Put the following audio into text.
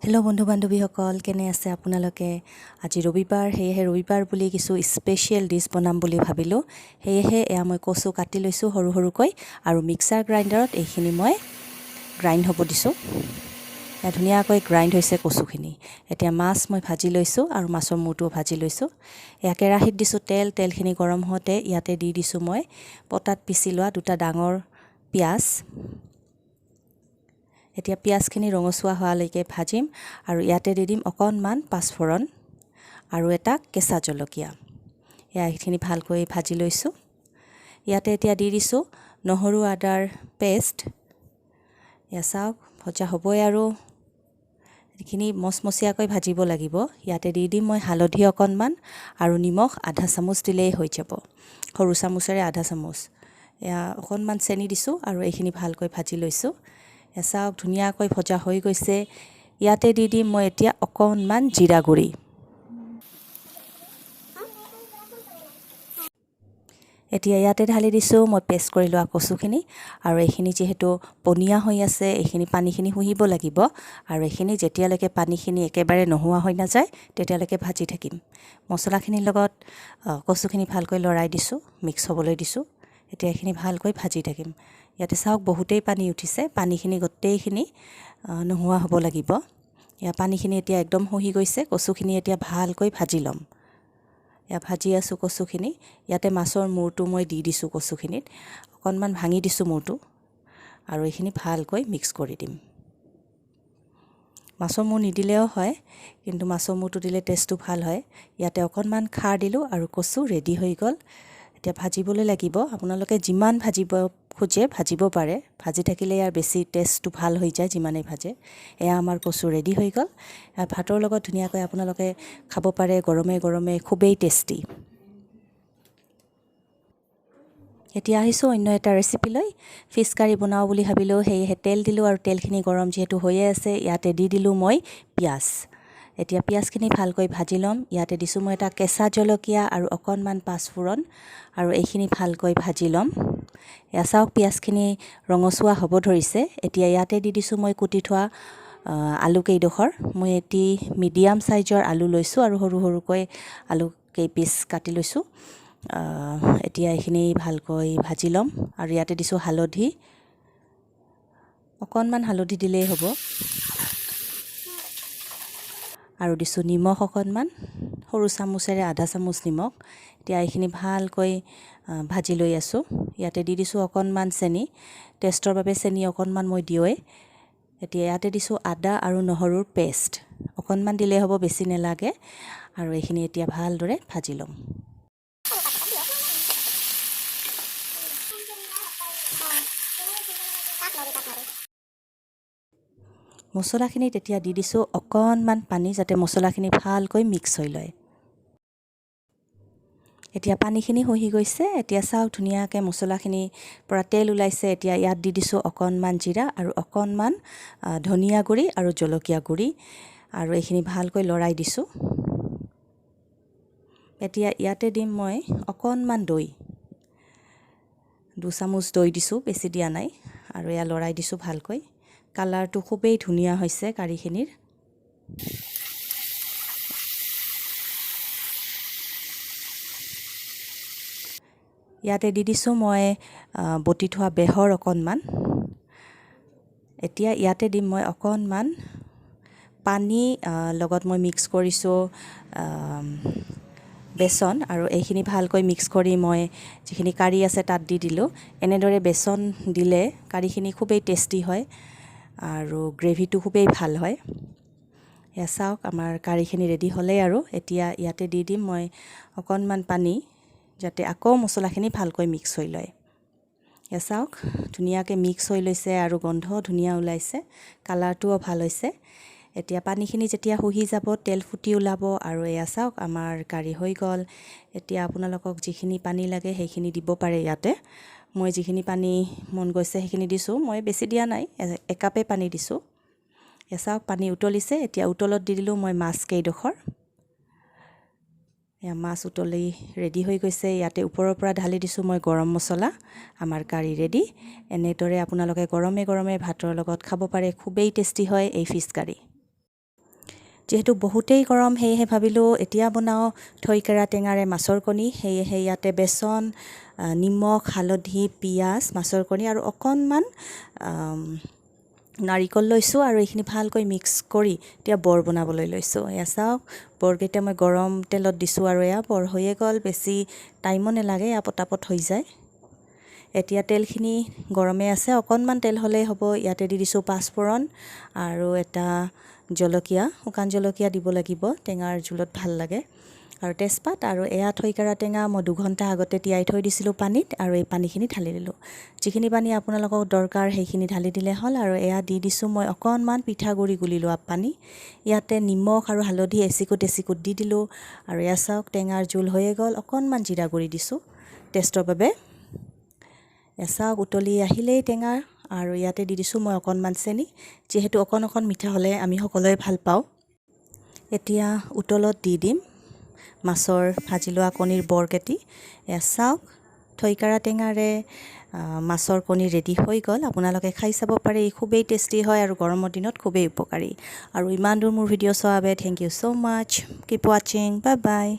Hello' বন্ধু বান্ধৱীসকল, কেনে আছে আপোনালোকে? আজি ৰবিবাৰ, সেয়েহে ৰবিবাৰ বুলি কিছু স্পেচিয়েল ডিছ বনাম বুলি ভাবিলোঁ। সেয়েহে এয়া মই কচু কাটি লৈছোঁ সৰু সৰুকৈ আৰু মিক্সাৰ গ্ৰাইণ্ডাৰত এইখিনি মই গ্ৰাইণ্ড হ'ব দিছোঁ। এয়া ধুনীয়াকৈ গ্ৰাইণ্ড হৈছে কচুখিনি। এতিয়া মাছ মই ভাজি লৈছোঁ আৰু মাছৰ মূৰটোও ভাজি লৈছোঁ। এয়া কেৰাহীত দিছোঁ তেলখিনি গৰম হওঁতে ইয়াতে দি দিছোঁ মই পটাত পিচি লোৱা 2টা ডাঙৰ পিঁয়াজ। এতিয়া পিঁয়াজখিনি ৰঙচুৱা হোৱালৈকে ভাজিম আৰু ইয়াতে দি দিম অকণমান পাঁচফোৰণ আৰু এটা কেঁচা জলকীয়া। এইখিনি ভালকৈ ভাজি লৈছোঁ। ইয়াতে এতিয়া দি দিছোঁ নহৰু আদাৰ পেষ্ট। এয়া চাওক, ভজা হ'বই আৰু এইখিনি মচমচীয়াকৈ ভাজিব লাগিব। ইয়াতে দি দিম মই হালধি অকণমান আৰু নিমখ আধা চামুচ দিলেই হৈ যাব, সৰু চামুচেৰে আধা চামুচ। এয়া অকণমান চেনি দিছোঁ আৰু এইখিনি ভালকৈ ভাজি লৈছোঁ। চাওক, ধুনীয়াকৈ ভজা হৈ গৈছে। ইয়াতে দি দিম মই এতিয়া অকণমান জিৰা গুড়ি। এতিয়া ইয়াতে ঢালি দিছোঁ মই পেষ্ট কৰি লোৱা কচুখিনি আৰু এইখিনি যিহেতু পনীয়া হৈ আছে, এইখিনি পানীখিনি শুহিব লাগিব আৰু এইখিনি যেতিয়ালৈকে পানীখিনি একেবাৰে নোহোৱা হৈ নাযায় তেতিয়ালৈকে ভাজি থাকিম। মছলাখিনিৰ লগত কচুখিনি ভালকৈ লৰাই দিছোঁ, মিক্স হ'বলৈ দিছোঁ। এতিয়া এইখিনি ভালকৈ ভাজি থাকিম। ইয়াতে চাওক, বহুতেই পানী উঠিছে, পানীখিনি গোটেইখিনি নোহোৱা হ'ব লাগিব। এয়া পানীখিনি এতিয়া একদম শুহি গৈছে। কচুখিনি এতিয়া ভালকৈ ভাজি ল'ম। এয়া ভাজি আছোঁ কচুখিনি। ইয়াতে মাছৰ মূৰটো মই দি দিছোঁ কচুখিনিত, অকণমান ভাঙি দিছোঁ মূৰটো আৰু এইখিনি ভালকৈ মিক্স কৰি দিম। মাছৰ মূৰ নিদিলেও হয়, কিন্তু মাছৰ মূৰটো দিলে টেষ্টটো ভাল হয়। ইয়াতে অকণমান খাৰ দিলোঁ আৰু কচু ৰেডি হৈ গ'ল। এতিয়া ভাজিবলৈ লাগিব। আপোনালোকে যিমান ভাজিব খোজে ভাজিব পাৰে, ভাজি থাকিলে ইয়াৰ বেছি টেষ্টটো ভাল হৈ যায় যিমানেই ভাজে। এয়া আমাৰ কচু ৰেডি হৈ গ'ল। ভাতৰ লগত ধুনীয়াকৈ আপোনালোকে খাব পাৰে, গৰমে গৰমে, খুবেই টেষ্টি। এতিয়া আহিছোঁ অন্য এটা ৰেচিপিলৈ। ফিছ কাৰী বনাওঁ বুলি ভাবিলোঁ, সেয়েহে তেল দিলোঁ আৰু তেলখিনি গৰম যিহেতু হৈয়ে আছে, ইয়াতে দি দিলোঁ মই পিঁয়াজ। এতিয়া পিঁয়াজখিনি ভালকৈ ভাজি ল'ম। ইয়াতে দিছোঁ মই এটা কেঁচা জলকীয়া আৰু অকণমান পাঁচফোৰণ আৰু এইখিনি ভালকৈ ভাজি ল'ম। এয়া চাওক, পিঁয়াজখিনি ৰঙচুৱা হ'ব ধৰিছে। এতিয়া ইয়াতে দি দিছোঁ মই কুটি থোৱা আলু কেইডোখৰ। মই এটি মিডিয়াম চাইজৰ আলু লৈছোঁ আৰু সৰু সৰুকৈ আলু কেইপিচ কাটি লৈছোঁ। এতিয়া এইখিনি ভালকৈ ভাজি ল'ম আৰু ইয়াতে দিছোঁ হালধি, অকণমান হালধি দিলেই হ'ব, আৰু দিছোঁ নিমখ অকণমান, সৰু চামুচেৰে আধা চামুচ নিমখ। এতিয়া এইখিনি ভালকৈ ভাজি লৈ আছোঁ। ইয়াতে দি দিছোঁ অকণমান চেনি, টেষ্টৰ বাবে চেনি অকণমান মই দিওঁৱেই। এতিয়া ইয়াতে দিছোঁ আদা আৰু নহৰুৰ পেষ্ট, অকণমান দিলেই হ'ব, বেছি নালাগে। আৰু এইখিনি এতিয়া ভালদৰে ভাজি ল'ম। মছলাখিনিত এতিয়া দি দিছোঁ অকণমান পানী, যাতে মছলাখিনি ভালকৈ মিক্স হৈ লয়। এতিয়া পানীখিনি শুহি গৈছে। এতিয়া চাওক, ধুনীয়াকৈ মছলাখিনিৰ পৰা তেল ওলাইছে। এতিয়া ইয়াত দি দিছোঁ অকণমান জিৰা আৰু অকণমান ধনিয়া গুড়ি আৰু জলকীয়া গুড়ি আৰু এইখিনি ভালকৈ লৰাই দিছোঁ। এতিয়া ইয়াতে দিম মই অকণমান দৈ, 2 চামুচ দৈ দিছোঁ, বেছি দিয়া নাই। আৰু এয়া লৰাই দিছোঁ ভালকৈ। কালাৰটো খুবেই ধুনীয়া হৈছে কাৰীখিনিৰ। ইয়াতে দি দিছোঁ মই বটি থোৱা বেহৰ অকণমান। এতিয়া ইয়াতে দিম মই অকণমান পানী, লগত মই মিক্স কৰিছোঁ বেচন, আৰু এইখিনি ভালকৈ মিক্স কৰি মই যিখিনি কাৰী আছে তাত দি দিলোঁ। এনেদৰে বেচন দিলে কাৰীখিনি খুবেই টেষ্টি হয় আৰু গ্ৰেভিটো খুবেই ভাল হয়। এয়া চাওক, আমাৰ কাৰীখিনি ৰেডি হ'লেই আৰু। এতিয়া ইয়াতে দি দিম মই অকণমান পানী, যাতে আকৌ মছলাখিনি ভালকৈ মিক্স হৈ লয়। এয়া চাওক, ধুনীয়াকৈ মিক্স হৈ লৈছে আৰু গোন্ধ ধুনীয়া ওলাইছে, কালাৰটোও ভাল হৈছে। এতিয়া পানীখিনি যেতিয়া শুহি যাব, তেল ফুটি ওলাব আৰু এয়া চাওক, আমাৰ কাৰী হৈ গ'ল। এতিয়া আপোনালোকক যিখিনি পানী লাগে সেইখিনি দিব পাৰে ইয়াতে। মই যিখিনি পানী মন গৈছে সেইখিনি দিছোঁ, মই বেছি দিয়া নাই, 1 কাপে পানী দিছোঁ। এয়া চাওক, পানী উতলিছে। এতিয়া উতলত দি দিলোঁ মই মাছ কেইডোখৰ। এয়া মাছ উতলি ৰেডি হৈ গৈছে। ইয়াতে ওপৰৰ পৰা ঢালি দিছোঁ মই গৰম মছলা। আমাৰ কাৰী ৰেডি। এনেদৰে আপোনালোকে গৰমে গৰমে ভাতৰ লগত খাব পাৰে, খুবেই টেষ্টি হয় এই ফিছ কাৰী। যিহেতু বহুতেই গৰম সেয়েহে ভাবিলোঁ এতিয়া বনাওঁ থৈকেৰা টেঙাৰে মাছৰ কণী। সেয়েহে ইয়াতে বেচন, নিমখ, হালধি, পিঁয়াজ, মাছৰ কণী আৰু অকণমান নাৰিকল লৈছোঁ আৰু এইখিনি ভালকৈ মিক্স কৰি এতিয়া বৰ বনাবলৈ লৈছোঁ। এয়া চাওক, বৰকেইটা মই গৰম তেলত দিছোঁ আৰু এয়া বৰ হৈয়ে গ'ল। বেছি টাইমো নালাগে, এয়া পটাপট হৈ যায়। এতিয়া তেলখিনি গৰমে আছে, অকণমান তেল হ'লেই হ'ব। ইয়াতে দি দিছোঁ পাঁচফোৰণ আৰু এটা জলকীয়া, শুকান জলকীয়া দিব লাগিব, টেঙাৰ জোলত ভাল লাগে, আৰু তেজপাত। আৰু এয়া থৈকাৰা টেঙা মই 2 ঘণ্টা আগতে তিয়াই থৈ দিছিলোঁ পানীত, আৰু এই পানীখিনি ঢালি দিলোঁ। যিখিনি পানী আপোনালোকক দৰকাৰ সেইখিনি ঢালি দিলে হ'ল। আৰু এয়া দি দিছোঁ মই অকণমান পিঠাগুড়ি গুলি লোৱা পানী। ইয়াতে নিমখ আৰু হালধি এচিকুট দি দিলোঁ। আৰু এয়া চাওক, টেঙাৰ জোল হৈয়ে গ'ল। অকণমান জিৰা গুড়ি দিছোঁ টেষ্টৰ বাবে। এয়া চাওক, উতলি আহিলেই টেঙা, আৰু ইয়াতে দি দিছোঁ মই অকণমান চেনি, যিহেতু অকণ মিঠা হ'লে আমি সকলোৱে ভাল পাওঁ। এতিয়া উতলত দি দিম মাছৰ ভাজি লোৱা কণীৰ বৰকেইটি। এয়া চাওক, থৈকাৰা টেঙাৰে মাছৰ কণী ৰেডি হৈ গ'ল। আপোনালোকে খাই চাব পাৰে, খুবেই টেষ্টি হয় আৰু গৰমৰ দিনত খুবেই উপকাৰী। আৰু ইমান দূৰ মোৰ ভিডিঅ' চোৱাৰ বাবে thank you so' much. Keep ৱাচিং, বাই বাই।